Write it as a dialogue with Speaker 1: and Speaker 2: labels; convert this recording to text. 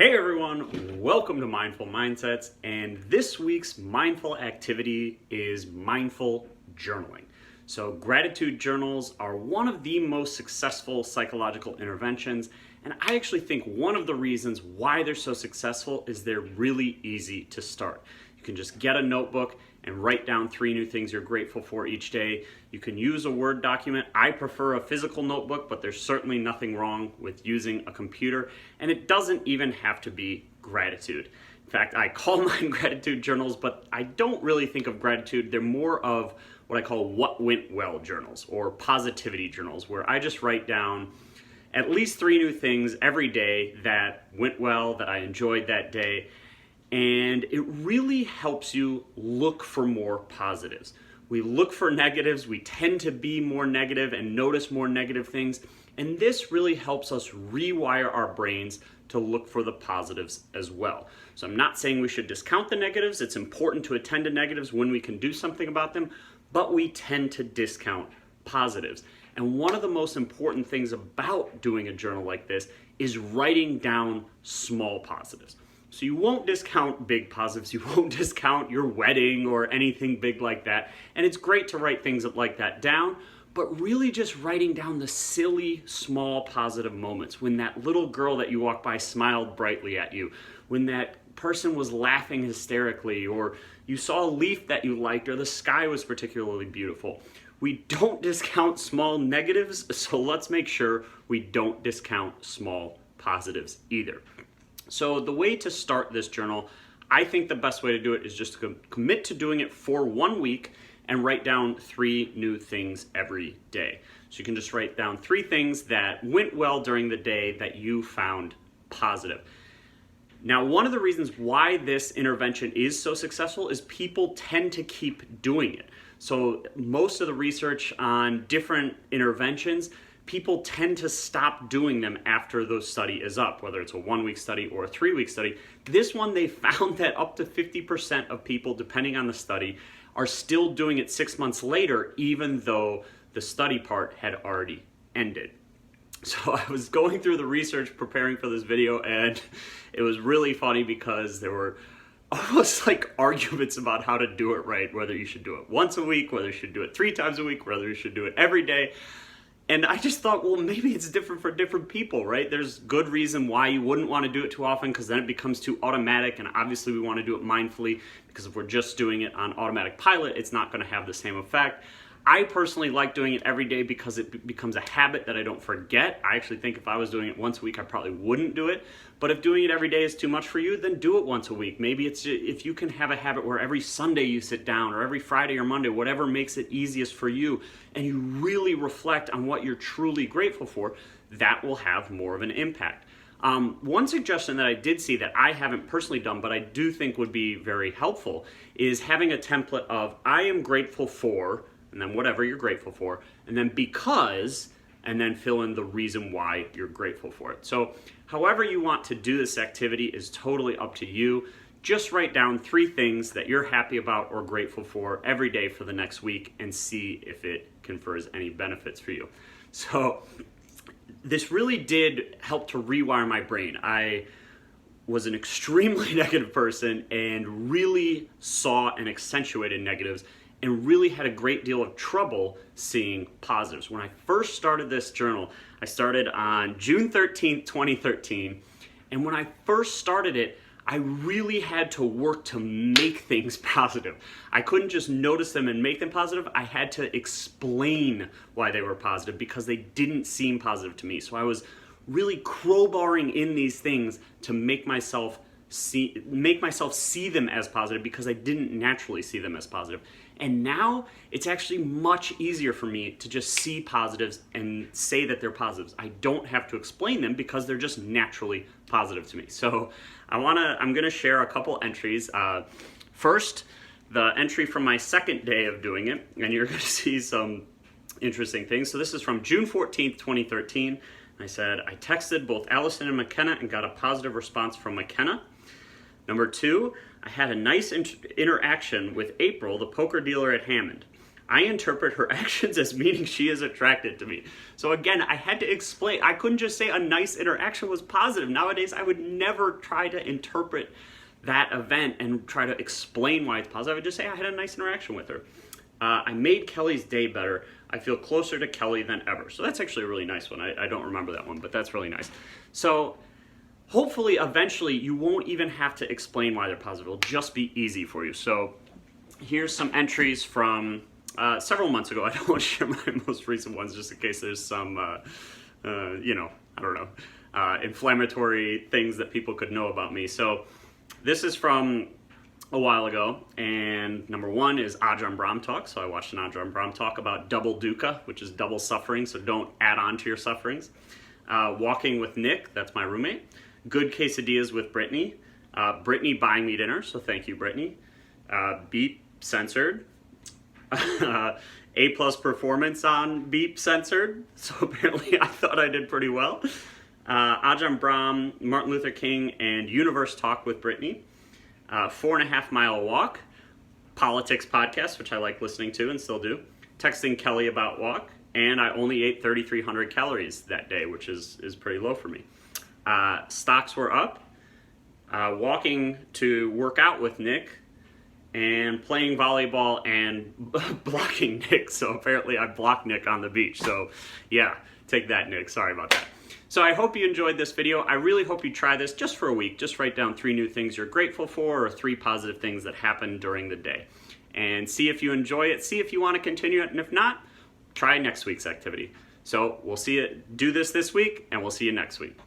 Speaker 1: Hey everyone, welcome to Mindful Mindsets, and this week's mindful activity is mindful journaling. So gratitude journals are one of the most successful psychological interventions, and I actually think one of the reasons why they're so successful is they're really easy to start. You can just get a notebook and write down 3 new things you're grateful for each day. You can use a Word document. I prefer a physical notebook, but there's certainly nothing wrong with using a computer, and it doesn't even have to be gratitude. In fact, I call mine gratitude journals, but I don't really think of gratitude. They're more of what I call what went well journals or positivity journals, where I just write down at least 3 new things every day that went well, that I enjoyed that day. And it really helps you look for more positives. We look for negatives, we tend to be more negative and notice more negative things, and this really helps us rewire our brains to look for the positives as well. So I'm not saying we should discount the negatives. It's important to attend to negatives when we can do something about them, but we tend to discount positives. And one of the most important things about doing a journal like this is writing down small positives. So you won't discount big positives, you won't discount your wedding or anything big like that. And it's great to write things like that down, but really just writing down the silly, small positive moments. When that little girl that you walked by smiled brightly at you, when that person was laughing hysterically, or you saw a leaf that you liked, or the sky was particularly beautiful. We don't discount small negatives, so let's make sure we don't discount small positives either. So the way to start this journal, I think the best way to do it is just to commit to doing it for 1 week and write down 3 new things every day. So you can just write down 3 things that went well during the day that you found positive. Now, one of the reasons why this intervention is so successful is people tend to keep doing it. So most of the research on different interventions, people tend to stop doing them after the study is up, whether it's a 1-week study or a 3-week study. This one, they found that up to 50% of people, depending on the study, are still doing it 6 months later, even though the study part had already ended. So I was going through the research preparing for this video, and it was really funny because there were almost like arguments about how to do it right, whether you should do it once a week, whether you should do it 3 times a week, whether you should do it every day. And I just thought, well, maybe it's different for different people, right? There's good reason why you wouldn't want to do it too often, because then it becomes too automatic, and obviously we want to do it mindfully, because if we're just doing it on automatic pilot, it's not going to have the same effect. I personally like doing it every day because it becomes a habit that I don't forget. I actually think if I was doing it once a week, I probably wouldn't do it. But if doing it every day is too much for you, then do it once a week. Maybe it's if you can have a habit where every Sunday you sit down, or every Friday or Monday, whatever makes it easiest for you, and you really reflect on what you're truly grateful for, that will have more of an impact. One suggestion that I did see that I haven't personally done, but I do think would be very helpful, is having a template of I am grateful for, and then whatever you're grateful for, and then because, and then fill in the reason why you're grateful for it. So however you want to do this activity is totally up to you. Just write down 3 things that you're happy about or grateful for every day for the next week and see if it confers any benefits for you. So this really did help to rewire my brain. I was an extremely negative person and really saw and accentuated negatives, and really had a great deal of trouble seeing positives. When I first started this journal, I started on June 13th, 2013, and when I first started it, I really had to work to make things positive. I couldn't just notice them and make them positive. I had to explain why they were positive because they didn't seem positive to me. So I was really crowbarring in these things to make myself see them as positive because I didn't naturally see them as positive. And now it's actually much easier for me to just see positives and say that they're positives. I don't have to explain them because they're just naturally positive to me. So I'm gonna share a couple entries. First, the entry from my second day of doing it, and you're gonna see some interesting things. So this is from June 14th, 2013. I said, I texted both Allison and McKenna and got a positive response from McKenna. Number 2, I had a nice interaction with April, the poker dealer at Hammond. I interpret her actions as meaning she is attracted to me. So again, I had to explain. I couldn't just say a nice interaction was positive. Nowadays, I would never try to interpret that event and try to explain why it's positive. I would just say I had a nice interaction with her. I made Kelly's day better. I feel closer to Kelly than ever. So that's actually a really nice one. I don't remember that one, but that's really nice. So hopefully, eventually, you won't even have to explain why they're positive. It'll just be easy for you. So here's some entries from several months ago. I don't want to share my most recent ones just in case there's some, inflammatory things that people could know about me. So this is from a while ago, and number one is Ajahn Brahm talk. So I watched an Ajahn Brahm talk about double dukkha, which is double suffering, so don't add on to your sufferings. Walking with Nick, that's my roommate. Good quesadillas with Brittany. Brittany buying me dinner, so thank you, Brittany. Beep censored. A+ performance on Beep censored, so apparently I thought I did pretty well. Ajahn Brahm, Martin Luther King, and Universe talk with Brittany. 4.5 Mile walk, politics podcast, which I like listening to and still do. Texting Kelly about walk, and I only ate 3,300 calories that day, which is pretty low for me. Stocks were up. Walking to work out with Nick, and playing volleyball and blocking Nick. So apparently I blocked Nick on the beach. So yeah, take that, Nick. Sorry about that. So I hope you enjoyed this video. I really hope you try this just for a week. Just write down 3 new things you're grateful for or 3 positive things that happened during the day. And see if you enjoy it. See if you want to continue it. And if not, try next week's activity. So we'll see you do this week, and we'll see you next week.